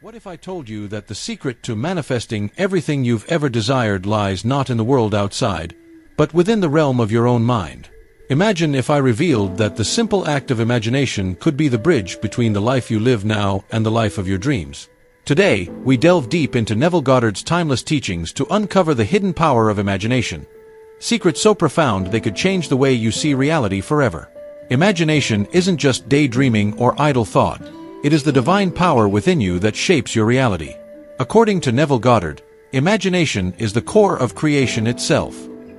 What if I told you that the secret to manifesting everything you've ever desired lies not in the world outside, but within the realm of your own mind? Imagine if I revealed that the simple act of imagination could be the bridge between the life you live now and the life of your dreams. Today, we delve deep into Neville Goddard's timeless teachings to uncover the hidden power of imagination. Secrets so profound they could change the way you see reality forever. Imagination isn't just daydreaming or idle thought. It is the divine power within you that shapes your reality. According to Neville Goddard, imagination is the core of creation itself.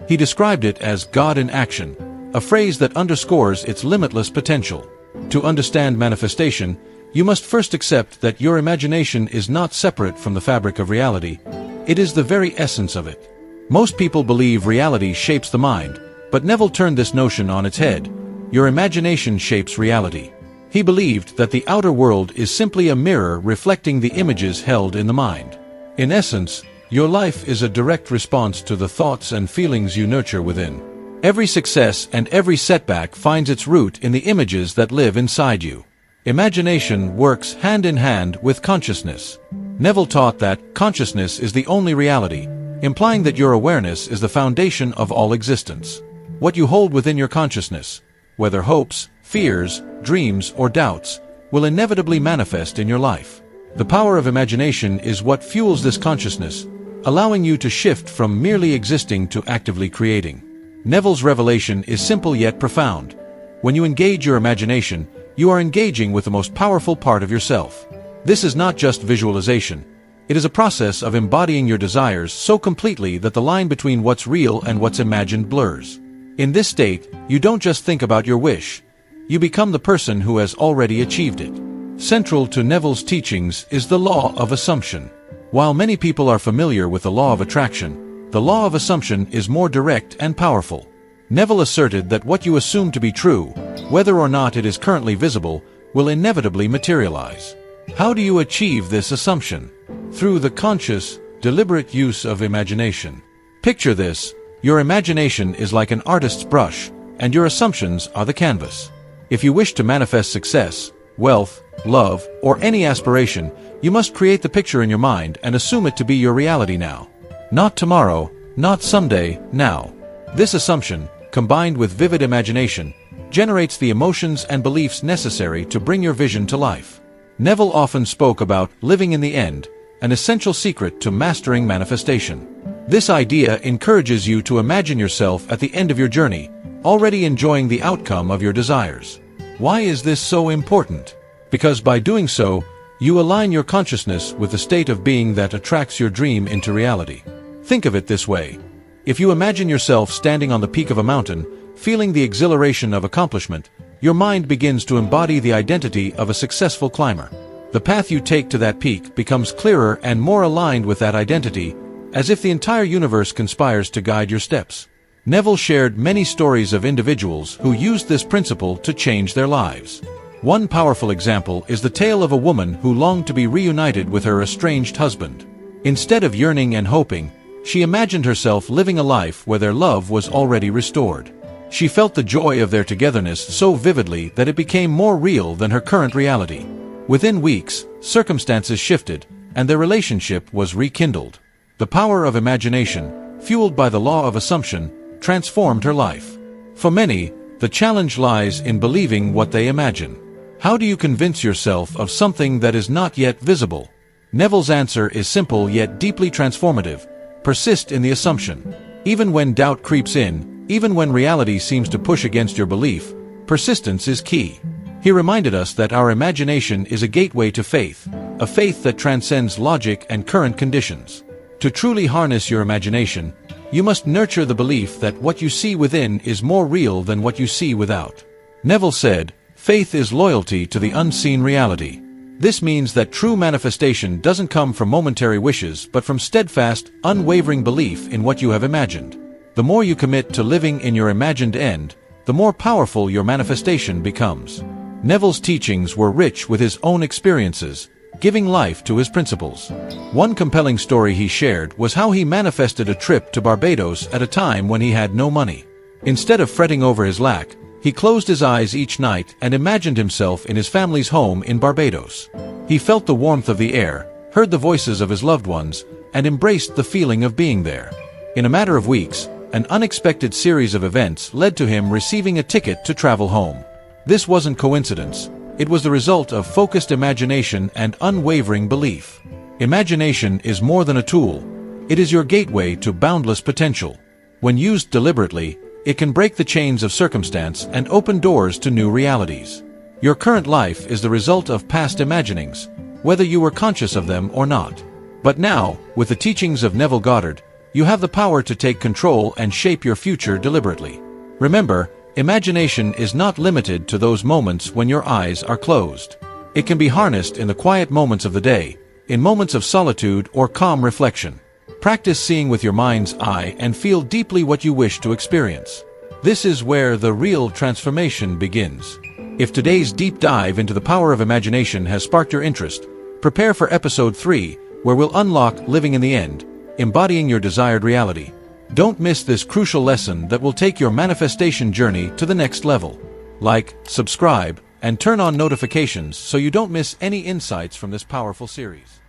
He described it as God in action, a phrase that underscores its limitless potential. To understand manifestation, you must first accept that your imagination is not separate from the fabric of reality. It is the very essence of it. Most people believe reality shapes the mind, but Neville turned this notion on its head. Your imagination shapes reality. He believed that the outer world is simply a mirror reflecting the images held in the mind. In essence, your life is a direct response to the thoughts and feelings you nurture within. Every success and every setback finds its root in the images that live inside you. Imagination works hand in hand with consciousness. Neville taught that consciousness is the only reality, implying that your awareness is the foundation of all existence. What you hold within your consciousness, whether hopes, fears, dreams, or doubts, will inevitably manifest in your life. The power of imagination is what fuels this consciousness, allowing you to shift from merely existing to actively creating. Neville's revelation is simple yet profound. When you engage your imagination, you are engaging with the most powerful part of yourself. This is not just visualization. It is a process of embodying your desires so completely that the line between what's real and what's imagined blurs. In this state, you don't just think about your wish. You become the person who has already achieved it. Central to Neville's teachings is the law of assumption. While many people are familiar with the law of attraction, the law of assumption is more direct and powerful. Neville asserted that what you assume to be true, whether or not it is currently visible, will inevitably materialize. How do you achieve this assumption? Through the conscious, deliberate use of imagination. Picture this: your imagination is like an artist's brush, and your assumptions are the canvas. If you wish to manifest success, wealth, love, or any aspiration, you must create the picture in your mind and assume it to be your reality now. Not tomorrow, not someday, now. This assumption, combined with vivid imagination, generates the emotions and beliefs necessary to bring your vision to life. Neville often spoke about living in the end, an essential secret to mastering manifestation. This idea encourages you to imagine yourself at the end of your journey, already enjoying the outcome of your desires. Why is this so important? Because by doing so, you align your consciousness with the state of being that attracts your dream into reality. Think of it this way. If you imagine yourself standing on the peak of a mountain, feeling the exhilaration of accomplishment, your mind begins to embody the identity of a successful climber. The path you take to that peak becomes clearer and more aligned with that identity, as if the entire universe conspires to guide your steps. Neville shared many stories of individuals who used this principle to change their lives. One powerful example is the tale of a woman who longed to be reunited with her estranged husband. Instead of yearning and hoping, she imagined herself living a life where their love was already restored. She felt the joy of their togetherness so vividly that it became more real than her current reality. Within weeks, circumstances shifted, and their relationship was rekindled. The power of imagination, fueled by the law of assumption, transformed her life. For many, the challenge lies in believing what they imagine. How do you convince yourself of something that is not yet visible? Neville's answer is simple yet deeply transformative. Persist in the assumption. Even when doubt creeps in, even when reality seems to push against your belief, persistence is key. He reminded us that our imagination is a gateway to faith, a faith that transcends logic and current conditions. To truly harness your imagination, you must nurture the belief that what you see within is more real than what you see without. Neville said, "Faith is loyalty to the unseen reality." This means that true manifestation doesn't come from momentary wishes but from steadfast, unwavering belief in what you have imagined. The more you commit to living in your imagined end, the more powerful your manifestation becomes. Neville's teachings were rich with his own experiences, giving life to his principles. One compelling story he shared was how he manifested a trip to Barbados at a time when he had no money. Instead of fretting over his lack, he closed his eyes each night and imagined himself in his family's home in Barbados. He felt the warmth of the air, heard the voices of his loved ones, and embraced the feeling of being there. In a matter of weeks, an unexpected series of events led to him receiving a ticket to travel home. This wasn't coincidence. It was the result of focused imagination and unwavering belief. Imagination is more than a tool. It is your gateway to boundless potential. When used deliberately, it can break the chains of circumstance and open doors to new realities. Your current life is the result of past imaginings, whether you were conscious of them or not. But now, with the teachings of Neville Goddard, you have the power to take control and shape your future deliberately. Remember, imagination is not limited to those moments when your eyes are closed. It can be harnessed in the quiet moments of the day, in moments of solitude or calm reflection. Practice seeing with your mind's eye and feel deeply what you wish to experience. This is where the real transformation begins. If today's deep dive into the power of imagination has sparked your interest, prepare for episode 3, where we'll unlock living in the end, embodying your desired reality. Don't miss this crucial lesson that will take your manifestation journey to the next level. Like, subscribe, and turn on notifications so you don't miss any insights from this powerful series.